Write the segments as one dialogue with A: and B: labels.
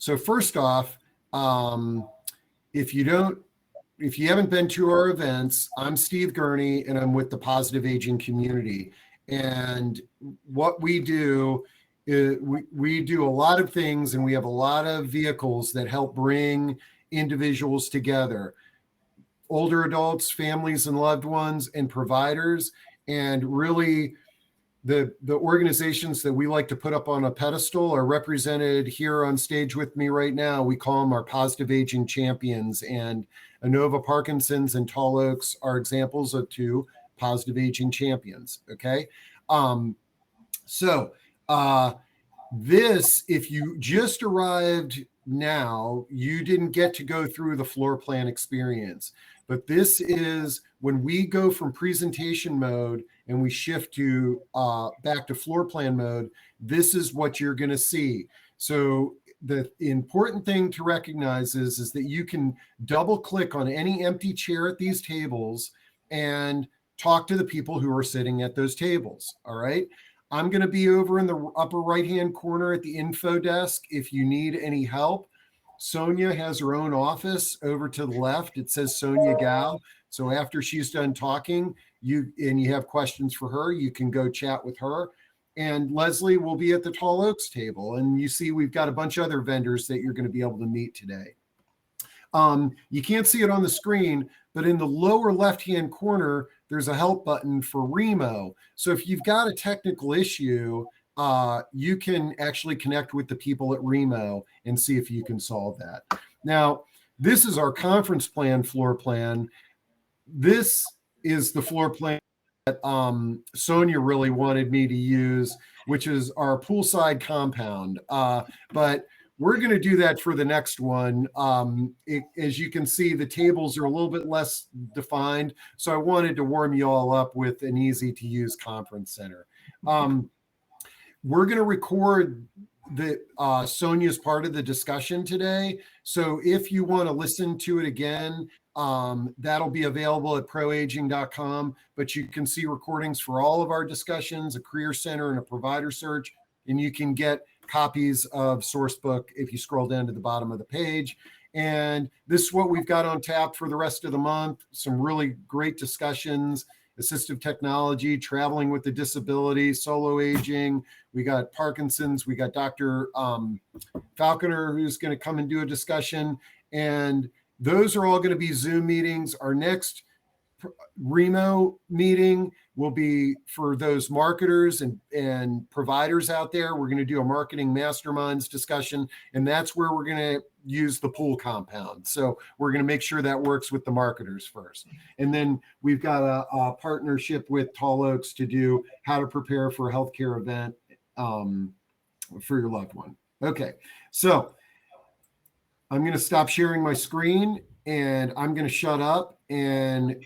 A: So first off, if you haven't been to our events, I'm Steve Gurney, and I'm with the Positive Aging community. And what we do is we do a lot of things, and we have a lot of vehicles that help bring individuals together, older adults, families and loved ones, and providers. And really, the organizations that we like to put up on a pedestal are represented here on stage with me right now. We call them our positive aging champions, and Inova, Parkinson's, and Tall Oaks are examples of two positive aging champions. Okay. This, if you just arrived now, you didn't get to go through the floor plan experience, but this is when we go from presentation mode and we shift to back to floor plan mode. This is what you're going to see. So the important thing to recognize is that you can double click on any empty chair at these tables and talk to the people who are sitting at those tables. All right. I'm going to be over in the upper right-hand corner at the info desk if you need any help. Sonia has her own office over to the left. It says Sonia Gow. So after she's done talking, you have questions for her, you can go chat with her. And Leslie will be at the Tall Oaks table. And you see we've got a bunch of other vendors that you're going to be able to meet today. You can't see it on the screen, but in the lower left-hand corner, there's a help button for Remo. So if you've got a technical issue, you can actually connect with the people at Remo and see if you can solve that. Now, this is our conference plan floor plan. This is the floor plan that Sonia really wanted me to use, which is our poolside compound. But we're going to do that for the next one. As you can see, the tables are a little bit less defined. So I wanted to warm you all up with an easy to use conference center. We're going to record the Sonia's part of the discussion today. So if you want to listen to it again, that'll be available at proaging.com. But you can see recordings for all of our discussions, a career center and a provider search, and you can get copies of Sourcebook if you scroll down to the bottom of the page. And this is what we've got on tap for the rest of the month. Some really great discussions, assistive technology, traveling with a disability, solo aging. We got Parkinson's. We got Dr. Falconer, who's going to come and do a discussion. And those are all going to be Zoom meetings. Our next Remo meeting will be for those marketers and providers out there. We're going to do a marketing masterminds discussion, and that's where we're going to use the pool compound. So we're going to make sure that works with the marketers first. And then we've got a partnership with Tall Oaks to do how to prepare for a healthcare event for your loved one. Okay, so I'm going to stop sharing my screen, and I'm going to shut up and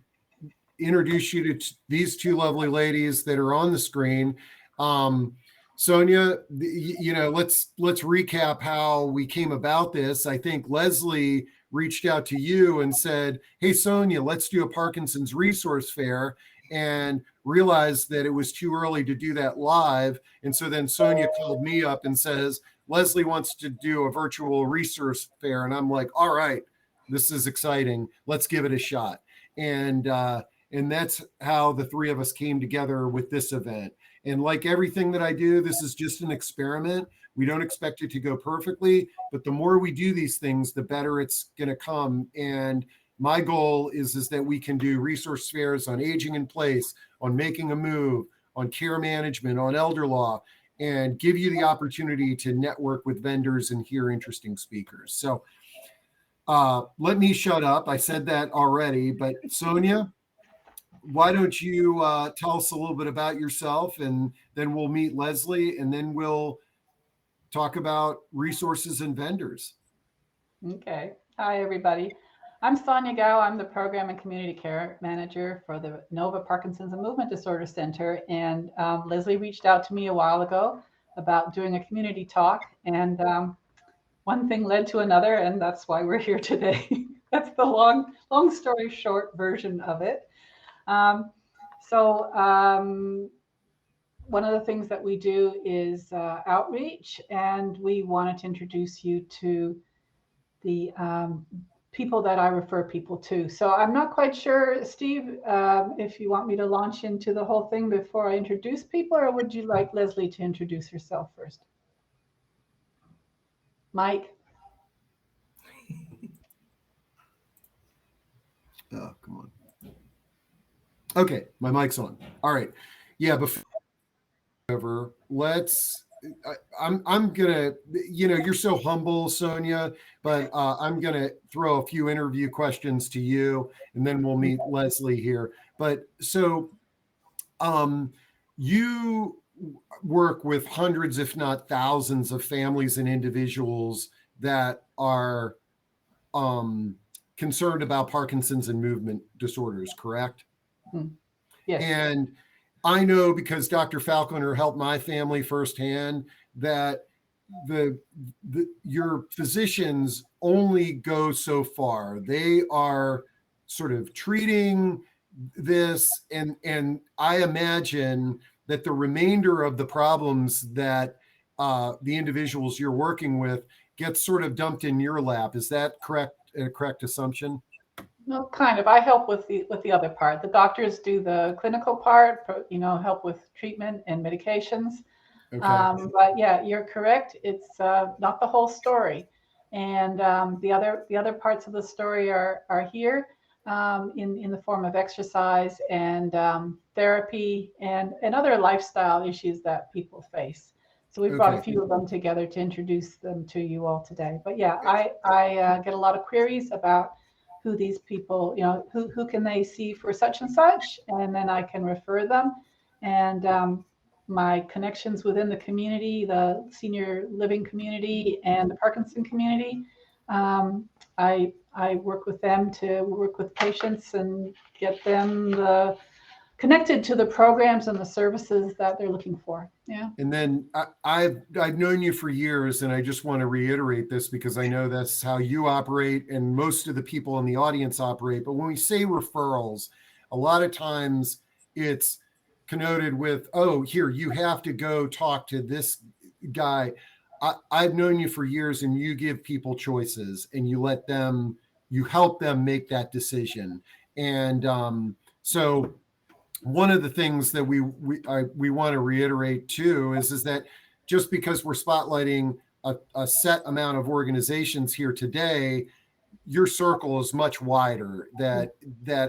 A: introduce you to these two lovely ladies that are on the screen. Sonia, let's recap how we came about this. I think Leslie reached out to you and said, hey, Sonia, let's do a Parkinson's resource fair, and realized that it was too early to do that live. And so then Sonia called me up and says, Leslie wants to do a virtual resource fair. And I'm like, all right, this is exciting. Let's give it a shot. And that's how the three of us came together with this event. And like everything that I do, this is just an experiment. We don't expect it to go perfectly, but the more we do these things, the better it's going to come. And my goal is that we can do resource fairs on aging in place, on making a move, on care management, on elder law, and give you the opportunity to network with vendors and hear interesting speakers. So let me shut up. I said that already, but Sonia, why don't you tell us a little bit about yourself, and then we'll meet Leslie, and then we'll talk about resources and vendors.
B: Okay. Hi, everybody. I'm Sonia Gow. I'm the Program and Community Care Manager for the Inova Parkinson's and Movement Disorder Center. And Leslie reached out to me a while ago about doing a community talk. And one thing led to another, and that's why we're here today. That's the long story short version of it. one of the things that we do is outreach, and we wanted to introduce you to the people that I refer people to. So I'm not quite sure, Steve, if you want me to launch into the whole thing before I introduce people, or would you like Leslie to introduce herself first? Mike?
A: Oh, come on. Okay, my mic's on. All right. Yeah, before I'm gonna, you're so humble, Sonia, but I'm gonna throw a few interview questions to you, and then we'll meet Leslie here. But so you work with hundreds, if not thousands, of families and individuals that are concerned about Parkinson's and movement disorders, correct?
B: Yes.
A: And I know, because Dr. Falconer helped my family firsthand, that your physicians only go so far. They are sort of treating this, and I imagine that the remainder of the problems that the individuals you're working with gets sort of dumped in your lap. Is that correct? A correct assumption?
B: No, kind of. I help with the other part. The doctors do the clinical part, help with treatment and medications.
A: Okay.
B: But yeah, you're correct. It's not the whole story, and the other parts of the story are here in the form of exercise and therapy and other lifestyle issues that people face. So we brought a few of them together to introduce them to you all today. But yeah, I get a lot of queries about who these people, who can they see for such and such, and then I can refer them. And my connections within the community, the senior living community and the Parkinson community, I work with them to work with patients and get them connected to the programs and the services that they're looking for. Yeah.
A: And then I've known you for years, and I just want to reiterate this because I know that's how you operate and most of the people in the audience operate. But when we say referrals, a lot of times it's connoted with, oh, here, you have to go talk to this guy. I've known you for years, and you give people choices, and you help them make that decision. And so one of the things that we want to reiterate too is that just because we're spotlighting a set amount of organizations here today, your circle is much wider. That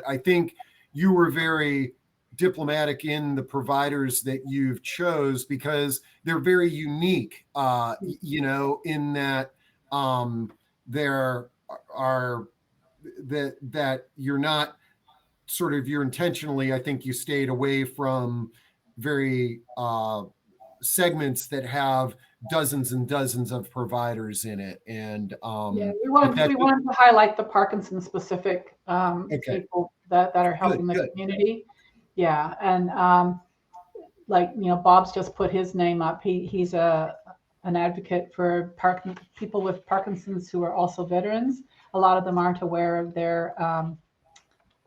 A: I think you were very diplomatic in the providers that you've chose, because they're very unique, in that there are that you're not sort of, you're intentionally, I think you stayed away from very segments that have dozens and dozens of providers in it. And
B: we wanted to highlight the Parkinson specific people that are helping the community. Yeah. And Bob's just put his name up. He's an advocate for people with Parkinson's who are also veterans. A lot of them aren't aware of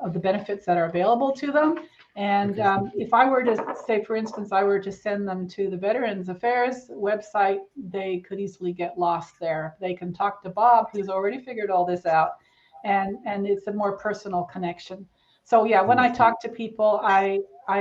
B: of the benefits that are available to them. And if I were to say, for instance, I were to send them to the Veterans Affairs website, they could easily get lost there. They can talk to Bob, who's already figured all this out, and it's a more personal connection. So yeah, when I talk to people, I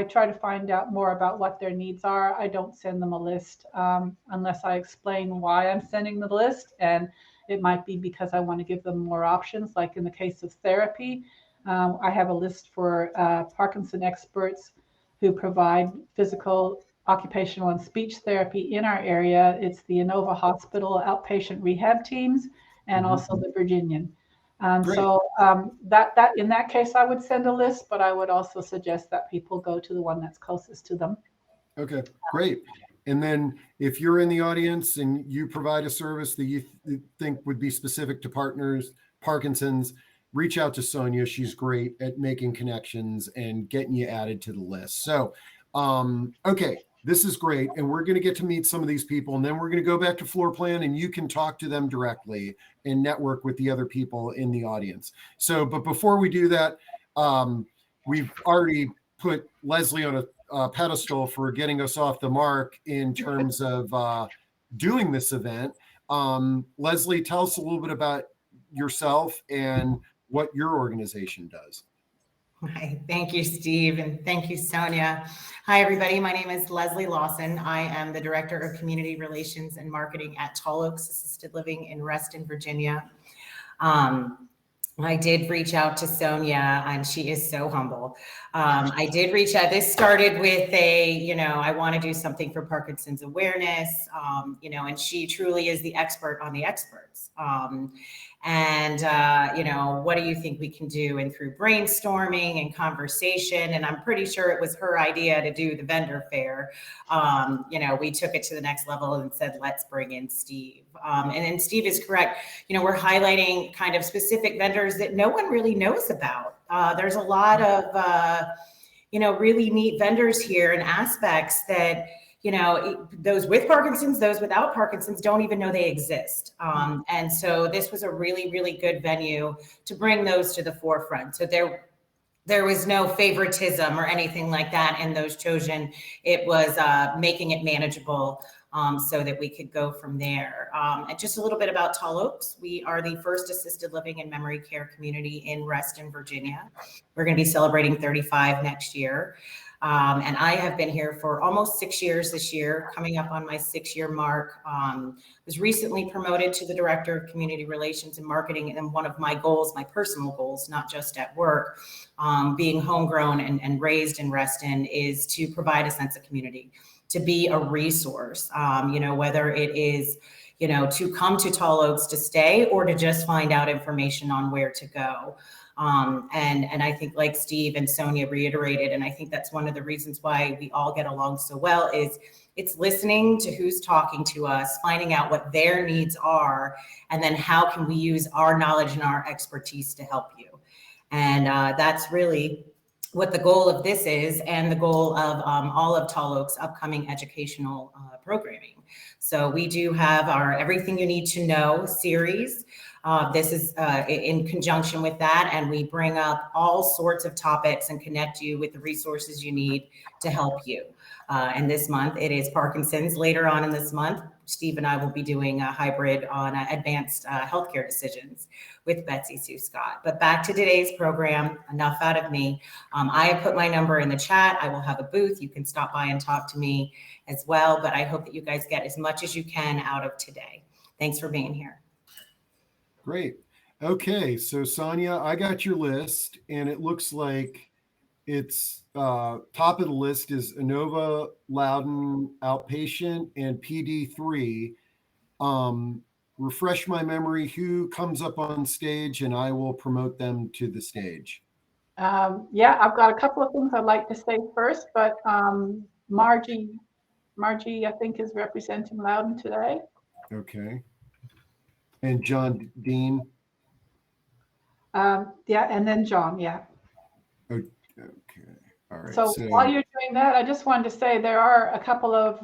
B: try to find out more about what their needs are. I don't send them a list unless I explain why I'm sending the list. And it might be because I want to give them more options, like in the case of therapy. I have a list for Parkinson experts who provide physical, occupational, and speech therapy in our area. It's the Inova Hospital outpatient rehab teams, and also the Virginian. So that in that case, I would send a list, but I would also suggest that people go to the one that's closest to them.
A: Okay, great. And then if you're in the audience and you provide a service that you think would be specific to Parkinson's, reach out to Sonia. She's great at making connections and getting you added to the list. So, okay, this is great. And we're going to get to meet some of these people, and then we're going to go back to floor plan, and you can talk to them directly and network with the other people in the audience. So, but before we do that, we've already put Leslie on pedestal for getting us off the mark in terms of doing this event. Leslie, tell us a little bit about yourself and what your organization does.
C: Hi, thank you, Steve, and thank you, Sonia. Hi, everybody. My name is Leslie Lawson. I am the Director of Community Relations and Marketing at Tall Oaks Assisted Living in Reston, Virginia. I did reach out to Sonia, and she is so humble. I did reach out. This started with I want to do something for Parkinson's awareness, and she truly is the expert on the experts. What do you think we can do? And through brainstorming and conversation, and I'm pretty sure it was her idea to do the vendor fair, we took it to the next level and said, let's bring in Steve. And then Steve is correct. We're highlighting kind of specific vendors that no one really knows about. There's a lot of, really neat vendors here and aspects that those with Parkinson's, those without Parkinson's don't even know they exist. And so this was a really, really good venue to bring those to the forefront. So there was no favoritism or anything like that in those chosen. It was making it manageable so that we could go from there. And just a little bit about Tall Oaks. We are the first assisted living and memory care community in Reston, Virginia. We're going to be celebrating 35 next year. And I have been here for almost 6 years this year, coming up on my 6-year mark. Was recently promoted to the Director of Community Relations and Marketing. And one of my goals, my personal goals, not just at work, being homegrown and raised in Reston, is to provide a sense of community, to be a resource, whether it is, to come to Tall Oaks to stay or to just find out information on where to go. And I think, like Steve and Sonia reiterated, and I think that's one of the reasons why we all get along so well, is it's listening to who's talking to us, finding out what their needs are, and then how can we use our knowledge and our expertise to help you. And that's really what the goal of this is, and the goal of all of Tall Oaks' upcoming educational programming. So we do have our Everything You Need to Know series. This is in conjunction with that, and we bring up all sorts of topics and connect you with the resources you need to help you. And this month it is Parkinson's. Later on in this month, Steve and I will be doing a hybrid on advanced healthcare decisions with Betsy Sue Scott. But back to today's program, enough out of me. I have put my number in the chat. I will have a booth. You can stop by and talk to me as well. But I hope that you guys get as much as you can out of today. Thanks for being here.
A: Great. Okay, so Sonia, I got your list, and it looks like it's top of the list is Inova, Loudon, Outpatient, and PD3. Refresh my memory, who comes up on stage, and I will promote them to the stage.
B: Yeah, I've got a couple of things I'd like to say first, but Margie, I think, is representing Loudon today.
A: Okay. And John Dean.
B: Yeah, and then John, yeah.
A: Okay, all right.
B: So while you're doing that, I just wanted to say there are a couple of,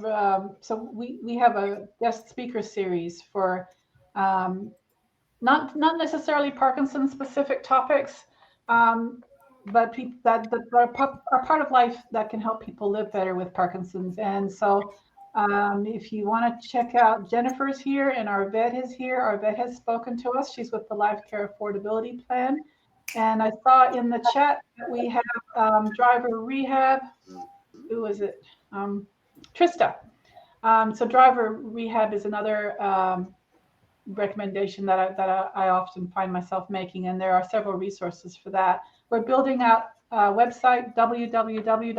B: so we have a guest speaker series for not necessarily Parkinson specific topics, but people that are part of life that can help people live better with Parkinson's. And so if you want to check out, Jennifer's here and our vet is here. Our vet has spoken to us. She's with the Life Care Affordability Plan. And I saw in the chat that we have driver Rehab. Who is it? Trista. So driver Rehab is another recommendation that I often find myself making, and there are several resources for that. We're building out a website, www.ipmdc.org.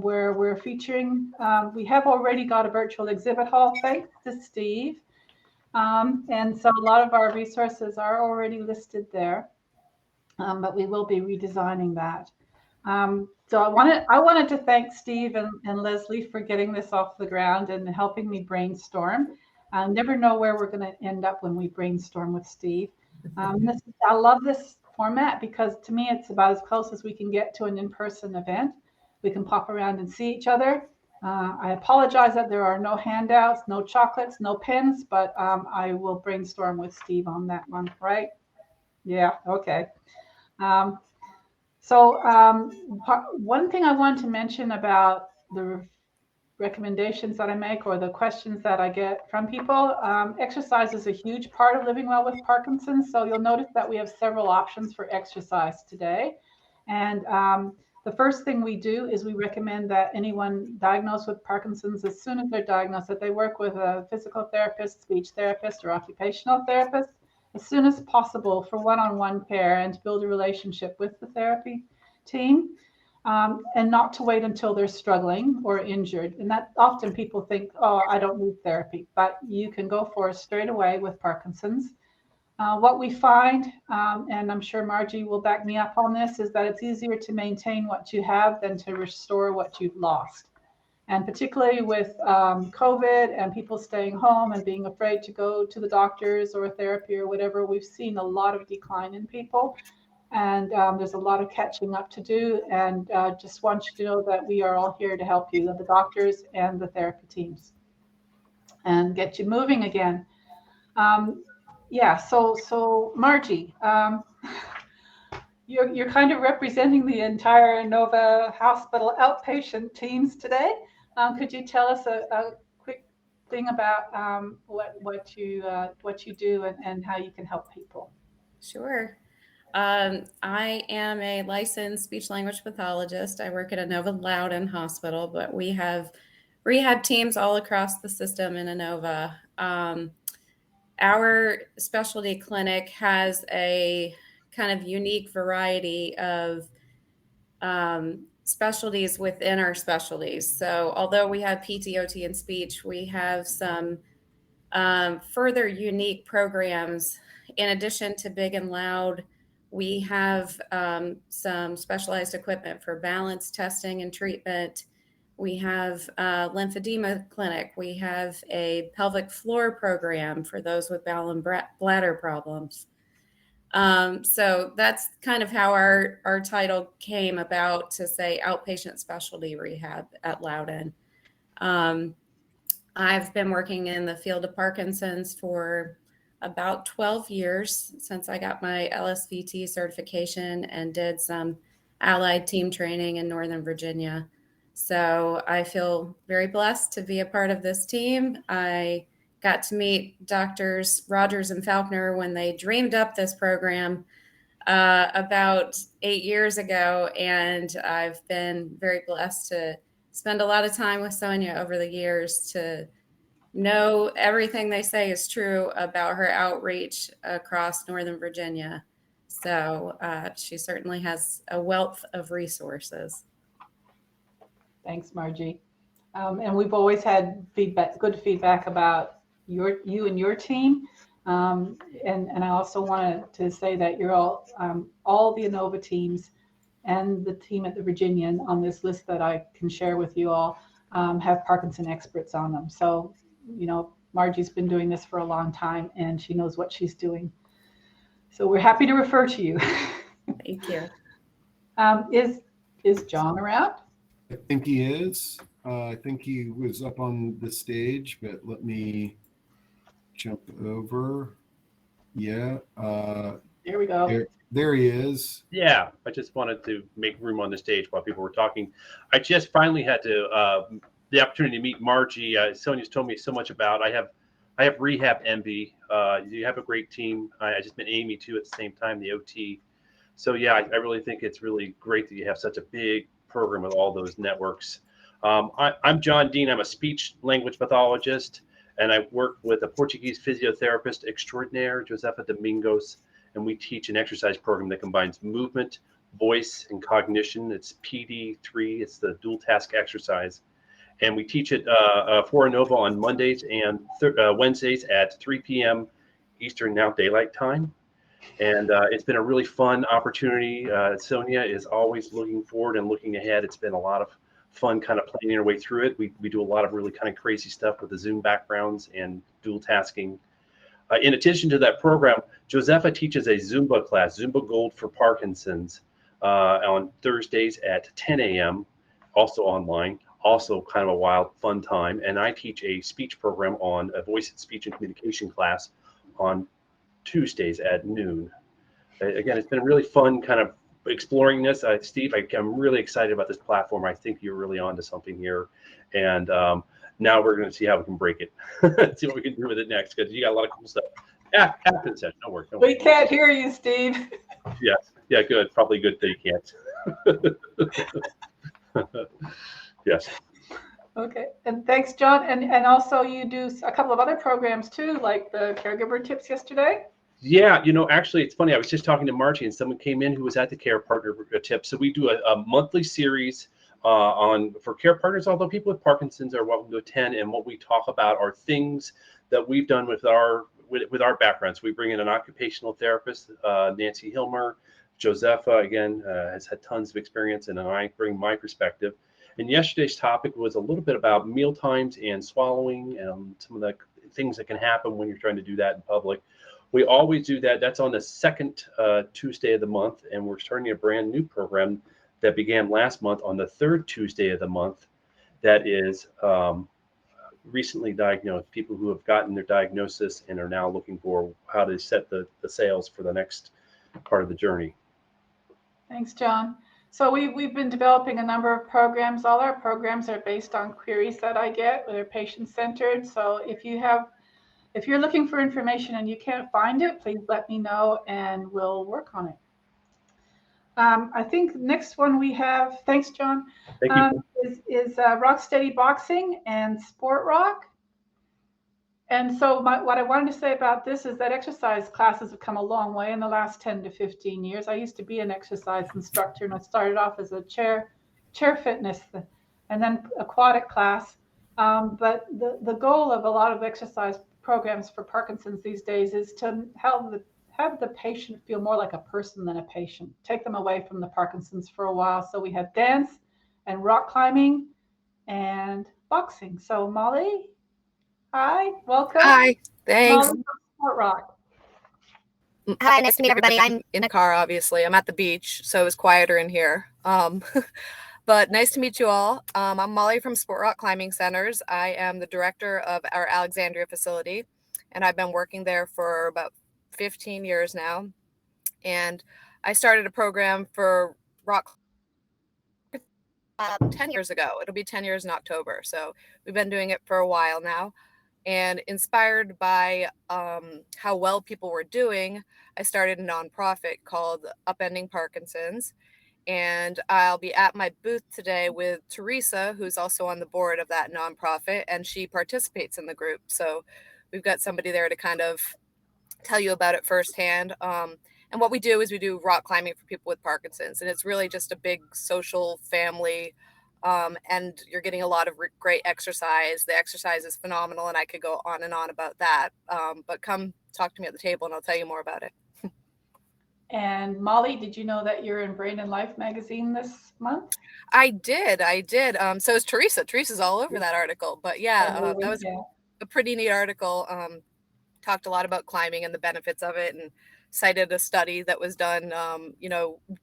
B: Where we're featuring, we have already got a virtual exhibit hall, thanks to Steve. And so a lot of our resources are already listed there, but we will be redesigning that. So I wanted to thank Steve and Leslie for getting this off the ground and helping me brainstorm. I never know where we're going to end up when we brainstorm with Steve. I love this format because to me it's about as close as we can get to an in-person event. We can pop around and see each other. I apologize that there are no handouts, no chocolates, no pens, but I will brainstorm with Steve on that one, right? Yeah, okay. So one thing I want to mention about the recommendations that I make or the questions that I get from people, exercise is a huge part of living well with Parkinson's. So you'll notice that we have several options for exercise today. And the first thing we do is we recommend that anyone diagnosed with Parkinson's, as soon as they're diagnosed, that they work with a physical therapist, speech therapist, or occupational therapist as soon as possible for one-on-one care and to build a relationship with the therapy team. And not to wait until they're struggling or injured. And that often people think, oh, I don't need therapy, but you can go for it straight away with Parkinson's. What we find, and I'm sure Margie will back me up on this, is that it's easier to maintain what you have than to restore what you've lost. And particularly with COVID and people staying home and being afraid to go to the doctors or therapy or whatever, we've seen a lot of decline in people. And there's a lot of catching up to do. And just want you to know that we are all here to help you, the doctors and the therapy teams, and get you moving again. So Margie, you're kind of representing the entire Inova Hospital outpatient teams today. Could you tell us a quick thing about what you do and how you can help people?
D: Sure. I am a licensed speech language pathologist. I work at Inova Loudoun Hospital, but we have rehab teams all across the system in Inova. Our specialty clinic has a kind of unique variety of specialties within our specialties. So although we have PT, OT, and speech, we have some further unique programs. In addition to Big and Loud, we have some specialized equipment for balance testing and treatment. We have a lymphedema clinic. We have a pelvic floor program for those with bowel and bladder problems. So that's kind of how our title came about, to say outpatient specialty rehab at Loudoun. I've been working in the field of Parkinson's for about 12 years since I got my LSVT certification and did some allied team training in Northern Virginia. So I feel very blessed to be a part of this team. I got to meet Doctors Rogers and Falconer when they dreamed up this program about 8 years ago, and I've been very blessed to spend a lot of time with Sonia over the years to know everything they say is true about her outreach across Northern Virginia. So she certainly has a wealth of resources.
B: Thanks, Margie. And we've always had good feedback about you and your team. And I also wanted to say that you're all the Inova teams and the team at the Virginian on this list that I can share with you all have Parkinson experts on them. So, Margie's been doing this for a long time and she knows what she's doing. So we're happy to refer to you.
D: Thank you.
B: Is John around?
A: I think he is. I think he was up on the stage, but let me jump over. Yeah.
B: There we go.
A: There he is.
E: Yeah, I just wanted to make room on the stage while people were talking. I just finally had the opportunity to meet Margie. Sonia's told me so much about. I have rehab envy. You have a great team. I just met Amy too at the same time, the OT. So yeah, I really think it's really great that you have such a big program with all those networks. I'm John Dean. I'm a speech language pathologist, and I work with a Portuguese physiotherapist extraordinaire, Josefa Domingos, and we teach an exercise program that combines movement, voice, and cognition. It's PD3. It's the dual task exercise. And we teach it for Inova on Mondays and Wednesdays at 3 p.m. Eastern, now daylight time. And it's been a really fun opportunity. Sonia is always looking forward and looking ahead. It's been a lot of fun kind of planning our way through it. We do a lot of really kind of crazy stuff with the Zoom backgrounds and dual tasking. In addition to that program, Josefa teaches a Zumba class, Zumba Gold for Parkinson's, on Thursdays at 10 a.m., also online. Also kind of a wild, fun time. And I teach a speech program on a voice, speech, and communication class on Tuesdays at noon. Again, it's been a really fun kind of exploring this. Steve, I'm really excited about this platform. I think you're really onto something here. And now we're going to see how we can break it, see what we can do with it next, because you got a lot of cool stuff. After the session, don't worry.
B: We can't hear you, Steve.
E: Yes. Yeah, good. Probably good that you can't. Yes.
B: Okay, and thanks, John. And also you do a couple of other programs too, like the caregiver tips yesterday.
E: Yeah, actually, it's funny. I was just talking to Margie, and someone came in who was at the Care Partner tip. So we do a monthly series for care partners, although people with Parkinson's are welcome to attend. And what we talk about are things that we've done with our backgrounds. We bring in an occupational therapist, Nancy Hilmer. Josepha, again, has had tons of experience, and I bring my perspective. And yesterday's topic was a little bit about meal times and swallowing and some of the things that can happen when you're trying to do that in public. We always do that. That's on the second Tuesday of the month, and we're starting a brand new program that began last month on the third Tuesday of the month. That is recently diagnosed people who have gotten their diagnosis and are now looking for how to set the sails for the next part of the journey.
B: Thanks, John. So we've been developing a number of programs. All our programs are based on queries that I get. They're patient-centered. So if you're looking for information and you can't find it, please let me know and we'll work on it. I think next one we have, thanks, John,
E: Thank you.
B: is Rocksteady Boxing and Sport Rock. And so what I wanted to say about this is that exercise classes have come a long way in the last 10 to 15 years. I used to be an exercise instructor, and I started off as a chair fitness and then aquatic class. But the goal of a lot of exercise programs for Parkinson's these days is to have the patient feel more like a person than a patient, take them away from the Parkinson's for a while. So we have dance and rock climbing and boxing. So Molly, hi, welcome.
F: Hi, thanks.
B: Molly from Sport Rock.
F: Hi, nice to meet everybody. I'm in the car, obviously. I'm at the beach, so it's quieter in here. But nice to meet you all. I'm Molly from Sport Rock Climbing Centers. I am the director of our Alexandria facility, and I've been working there for about 15 years now. And I started a program for rock 10 years ago. It'll be 10 years in October. So we've been doing it for a while now. And inspired by how well people were doing, I started a nonprofit called Upending Parkinson's. And I'll be at my booth today with Teresa, who's also on the board of that nonprofit, and she participates in the group. So we've got somebody there to kind of tell you about it firsthand. And what we do is we do rock climbing for people with Parkinson's, and it's really just a big social family. And you're getting a lot of great exercise. The exercise is phenomenal, and I could go on and on about that. But come talk to me at the table, and I'll tell you more about it.
B: And Molly, did you know that you're in Brain and Life magazine this month?
F: I did. So is Teresa. Teresa's all over that article. But yeah, that was a pretty neat article. Talked a lot about climbing and the benefits of it, and cited a study that was done.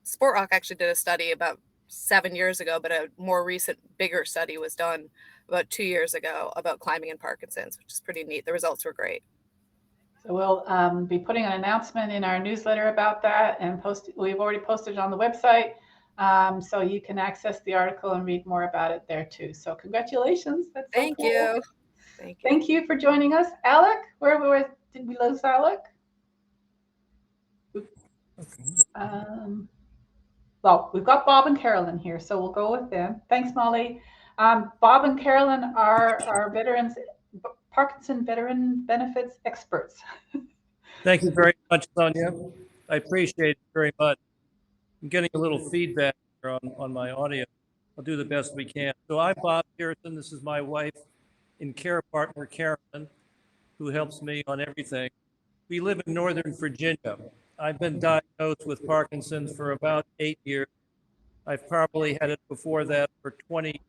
F: Sport Rock actually did a study about 7 years ago, but a more recent, bigger study was done about 2 years ago about climbing and Parkinson's, which is pretty neat. The results were great.
B: So we'll be putting an announcement in our newsletter about that, and we've already posted it on the website. So you can access the article and read more about it there too. So congratulations. That's so cool.
F: You.
B: Thank you for joining us. Alec, where did we lose Alec? Well, we've got Bob and Carolyn here, so we'll go with them. Thanks, Molly. Bob and Carolyn are our Parkinson veteran benefits experts.
G: Thank you very much, Sonia. I appreciate it very much. I'm getting a little feedback here on my audio. I'll do the best we can. So I'm Bob Pearson. This is my wife and care partner, Carolyn, who helps me on everything. We live in Northern Virginia. I've been diagnosed with Parkinson's for about 8 years. I've probably had it before that for 20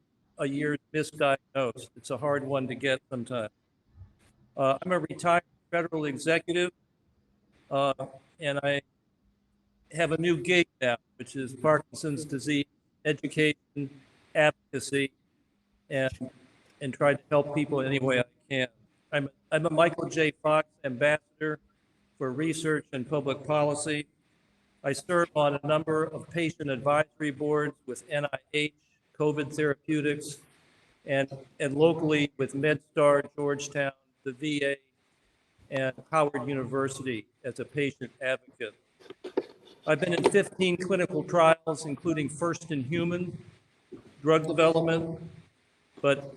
G: years misdiagnosed. It's a hard one to get sometimes. I'm a retired federal executive, and I have a new gig now, which is Parkinson's disease education, advocacy, and try to help people any way I can. I'm a Michael J. Fox ambassador for research and public policy, I serve on a number of patient advisory boards with NIH, COVID Therapeutics, and locally with MedStar, Georgetown, the VA, and Howard University as a patient advocate. I've been in 15 clinical trials, including first in human drug development, but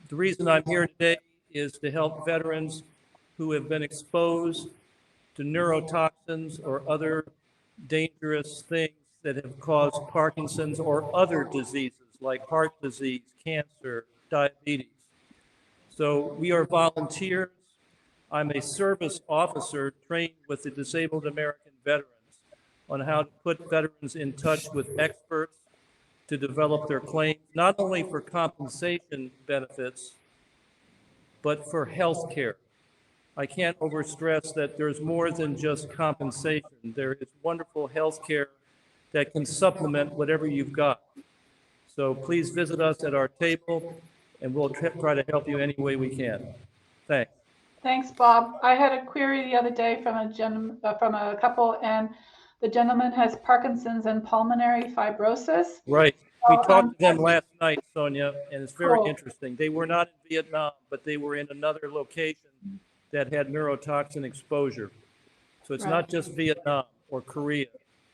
G: the reason I'm here today is to help veterans who have been exposed to neurotoxins or other dangerous things that have caused Parkinson's or other diseases like heart disease, cancer, diabetes. So we are volunteers. I'm a service officer trained with the Disabled American Veterans on how to put veterans in touch with experts to develop their claims, not only for compensation benefits, but for health care. I can't overstress that there's more than just compensation. There is wonderful health care that can supplement whatever you've got. So please visit us at our table, and we'll try to help you any way we can. Thanks.
B: Thanks, Bob. I had a query the other day from a couple, and the gentleman has Parkinson's and pulmonary fibrosis.
G: Right. We talked to them last night, Sonia, and it's very
B: Cool.
G: interesting. They were not in Vietnam, but they were in another location that had neurotoxin exposure. So it's not just Vietnam or Korea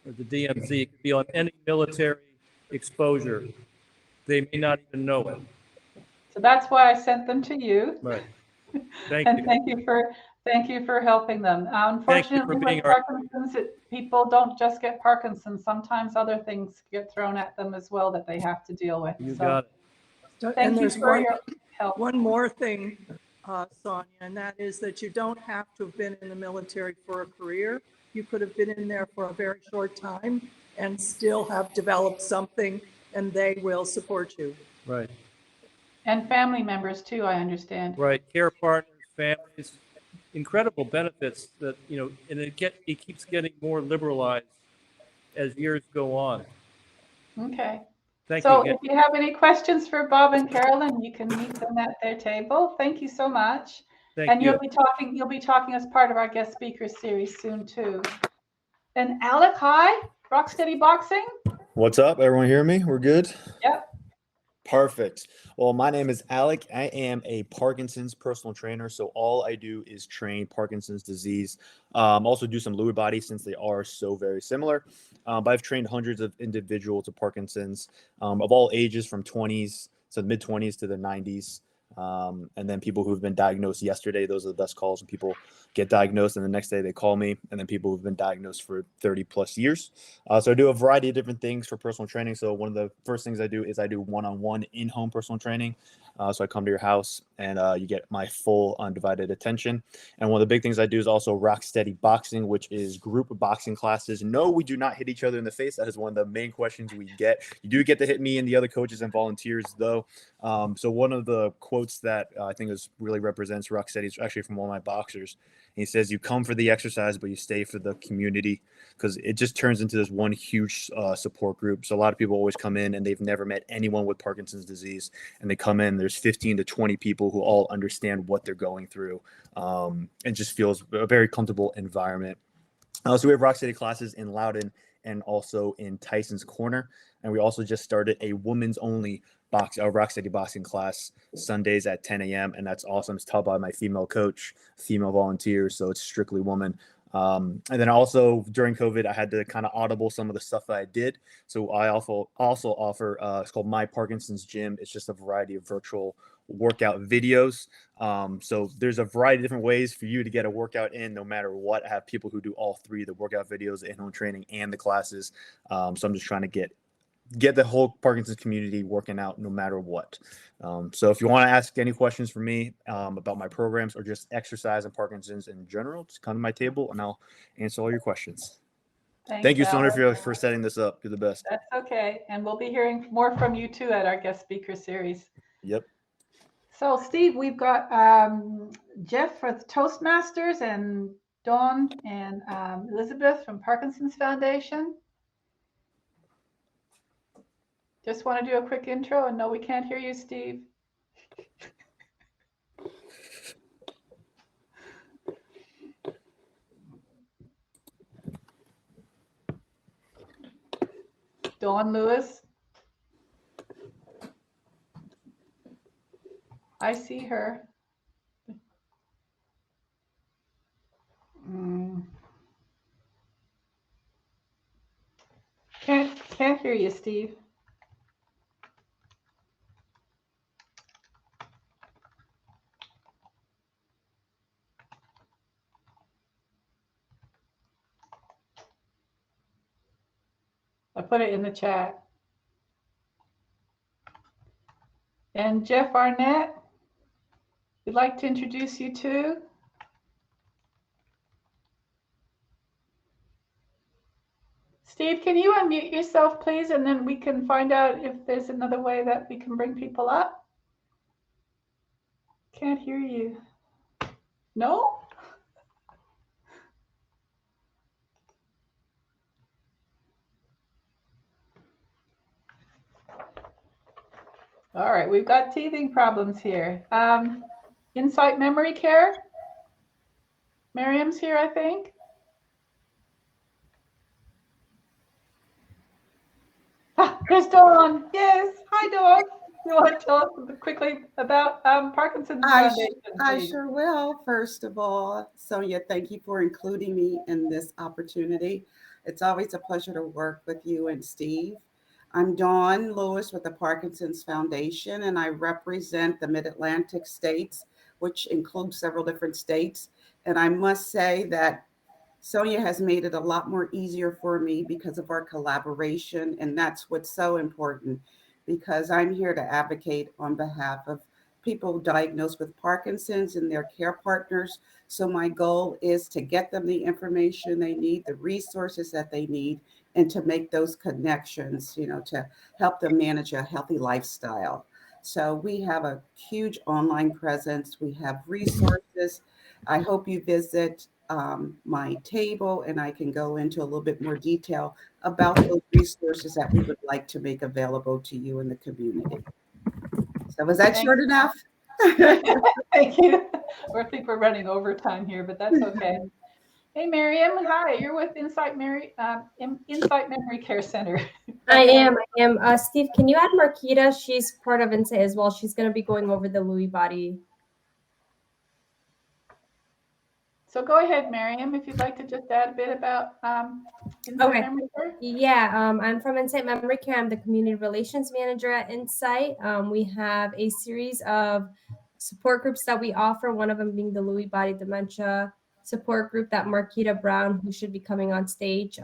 G: or the DMZ. It could be on any military exposure. They may not even know it.
B: So that's why I sent them to you.
G: Right. Thank
B: And
G: you.
B: thank you for helping them. Unfortunately, with Parkinson's, people don't just get Parkinson's. Sometimes other things get thrown at them as well that they have to deal with.
G: You got it.
H: So,
B: Thank
H: and
B: you
H: there's
B: for your help.
H: one more thing, Sonia, and that is that you don't have to have been in the military for a career. You could have been in there for a very short time and still have developed something, and they will support you.
G: Right.
B: And family members too, I understand.
G: Right. Care partners, families, incredible benefits that, you know, and it keeps getting more liberalized as years go on.
B: Okay.
G: Thank you
B: So
G: again.
B: if you have any questions for Bob and Carolyn, you can meet them at their table. Thank you so much.
G: Thank you.
B: You'll be talking as part of our guest speaker series soon too. And Alec, hi, Rocksteady Boxing.
I: What's up? Everyone hear me? We're good?
B: Yep.
I: Perfect. Well, my name is Alec. I am a Parkinson's personal trainer. So all I do is train Parkinson's disease. Also do some Lewy body since they are so very similar. But I've trained hundreds of individuals with Parkinson's of all ages from 20s to mid 20s to the 90s. And then people who've been diagnosed yesterday, those are the best calls when people get diagnosed and the next day they call me, and then people who've been diagnosed for 30 plus years. So I do a variety of different things for personal training. So one of the first things I do is I do one-on-one in-home personal training. So I come to your house and you get my full undivided attention. And one of the big things I do is also Rocksteady Boxing, which is group boxing classes. No, we do not hit each other in the face. That is one of the main questions we get. You do get to hit me and the other coaches and volunteers though. So one of the quotes that I think really represents Rocksteady is actually from one of my boxers. He says, you come for the exercise, but you stay for the community, because it just turns into this one huge support group. So a lot of people always come in and they've never met anyone with Parkinson's disease. And they come in, there's 15 to 20 people who all understand what they're going through. And just feels a very comfortable environment. So we have Rocksteady classes in Loudoun and also in Tyson's Corner. And we also just started a women's only Rocksteady Boxing class Sundays at 10 a.m. And that's awesome. It's taught by my female coach, female volunteers. So it's strictly woman. And then also during COVID, I had to kind of audible some of the stuff that I did. So I also offer, it's called My Parkinson's Gym. It's just a variety of virtual workout videos. So there's a variety of different ways for you to get a workout in no matter what. I have people who do all three, the workout videos, the in-home training, and the classes. So I'm just trying to get the whole Parkinson's community working out no matter what. So if you want to ask any questions for me about my programs or just exercise and Parkinson's in general, just come to my table and I'll answer all your questions. Thank you, Sonia, for setting this up. You're the best.
B: That's okay. And we'll be hearing more from you too at our guest speaker series.
I: Yep.
B: So Steve, we've got Jeff for the Toastmasters and Dawn and Elizabeth from Parkinson's Foundation. Just want to do a quick intro, and no, we can't hear you, Steve. Dawn Lewis. I see her. Can't hear you, Steve. I put it in the chat. And Jeff Arnett, we'd like to introduce you to. Steve, can you unmute yourself, please? And then we can find out if there's another way that we can bring people up. Can't hear you. No? All right, we've got teething problems here. Insight Memory Care. Miriam's here, I think. There's Dawn. Yes. Hi, Dawn. You want to tell us quickly about Parkinson's Foundation?
J: I sure will. First of all, Sonia, thank you for including me in this opportunity. It's always a pleasure to work with you and Steve. I'm Dawn Lewis with the Parkinson's Foundation, and I represent the Mid-Atlantic states, which includes several different states. And I must say that Sonia has made it a lot more easier for me because of our collaboration. And that's what's so important, because I'm here to advocate on behalf of people diagnosed with Parkinson's and their care partners. So my goal is to get them the information they need, the resources that they need, and to make those connections, to help them manage a healthy lifestyle. So we have a huge online presence. We have resources. I hope you visit my table, and I can go into a little bit more detail about those resources that we would like to make available to you in the community. So was that short enough?
B: Thank you. I think we're running overtime here, but that's okay. Hey, Miriam. Hi. You're with Insight Memory Care Center.
K: I am. Steve, can you add Marquita? She's part of Insight as well. She's going to be going over the Lewy body.
B: So go ahead, Miriam, if you'd like to just add a bit about Insight Memory Care.
K: Yeah, I'm from Insight Memory Care. I'm the Community Relations Manager at Insight. We have a series of support groups that we offer, one of them being the Lewy body dementia support group that Marquita Brown, who should be coming on stage,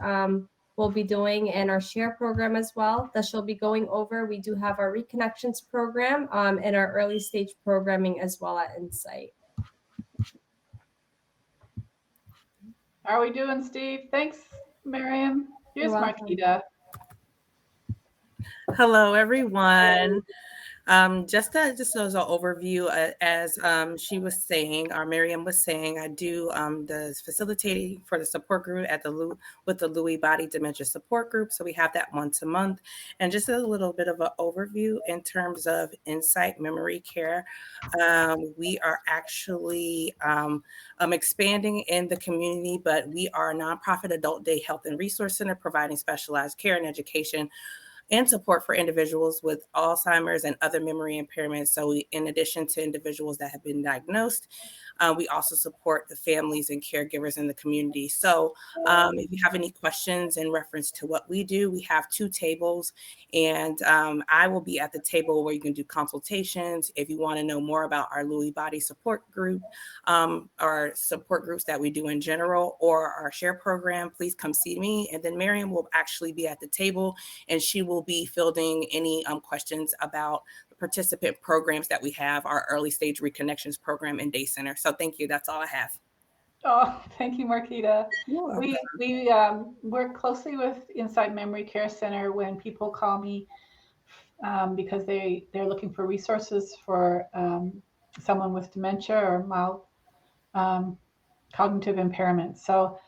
K: will be doing, and our share program as well that she'll be going over. We do have our Reconnections program and our early stage programming as well at Insight.
B: How are we doing, Steve? Thanks, Miriam. Here's Marquita.
L: Hello, everyone. Just as an overview, as she was saying, or Miriam was saying, I do the facilitating for the support group with the Lewy Body Dementia Support Group. So we have that once a month. And just a little bit of an overview in terms of Insight Memory Care. We are actually expanding in the community, but we are a nonprofit adult day health and resource center providing specialized care and education and support for individuals with Alzheimer's and other memory impairments. So in addition to individuals that have been diagnosed, we also support the families and caregivers in the community. So if you have any questions in reference to what we do, we have 2 tables, and I will be at the table where you can do consultations. If you want to know more about our Lewy Body support group, our support groups that we do in general, or our share program, please come see me. And then Miriam will actually be at the table, and she will be fielding any questions about the participant programs that we have, our early stage reconnections program and day center. So thank you. That's all I have.
B: Oh, thank you, Marquita. We work closely with Insight Memory Care Center when people call me because they're looking for resources for someone with dementia or mild cognitive impairment. So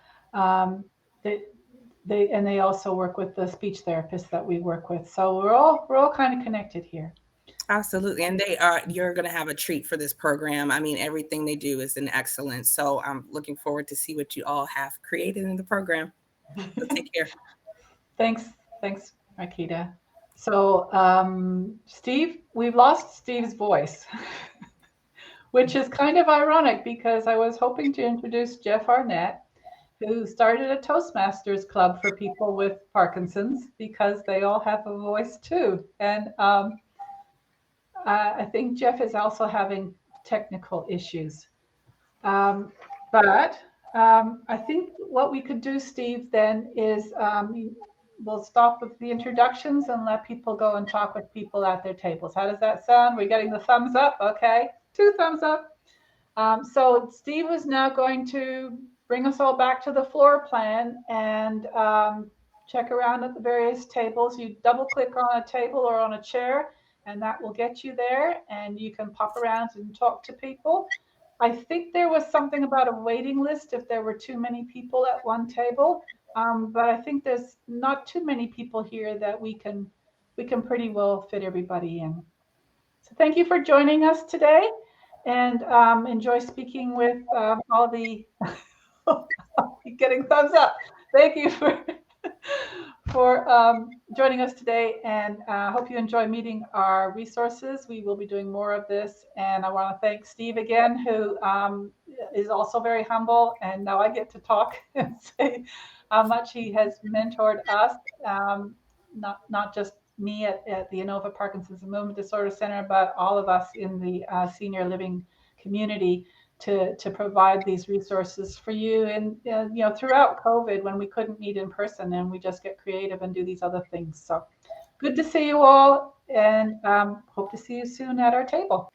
B: they also work with the speech therapists that we work with. So we're all kind of connected here.
L: Absolutely. And you're going to have a treat for this program. I mean, everything they do is an excellence. So I'm looking forward to see what you all have created in the program. So take care.
B: Thanks, Akita. So, Steve, we've lost Steve's voice, which is kind of ironic because I was hoping to introduce Jeff Arnett, who started a Toastmasters club for people with Parkinson's because they all have a voice too. And I think Jeff is also having technical issues. But I think what we could do, Steve, then is we'll stop with the introductions and let people go and talk with people at their tables. How does that sound? We're getting the thumbs up. Okay, 2 thumbs up. So Steve is now going to bring us all back to the floor plan and check around at the various tables. You double click on a table or on a chair, and that will get you there, and you can pop around and talk to people. I think there was something about a waiting list if there were too many people at one table, but I think there's not too many people here that we can pretty well fit everybody in. So thank you for joining us today, and enjoy speaking with all the getting thumbs up. Thank you for joining us today, and hope you enjoy meeting our resources. We will be doing more of this, and I want to thank Steve again, who is also very humble, and now I get to talk and say how much he has mentored us, not just me at the Inova Parkinson's and Movement Disorder Center, but all of us in the senior living community to provide these resources for you. And throughout COVID, when we couldn't meet in person, and we just get creative and do these other things. So good to see you all, and hope to see you soon at our table.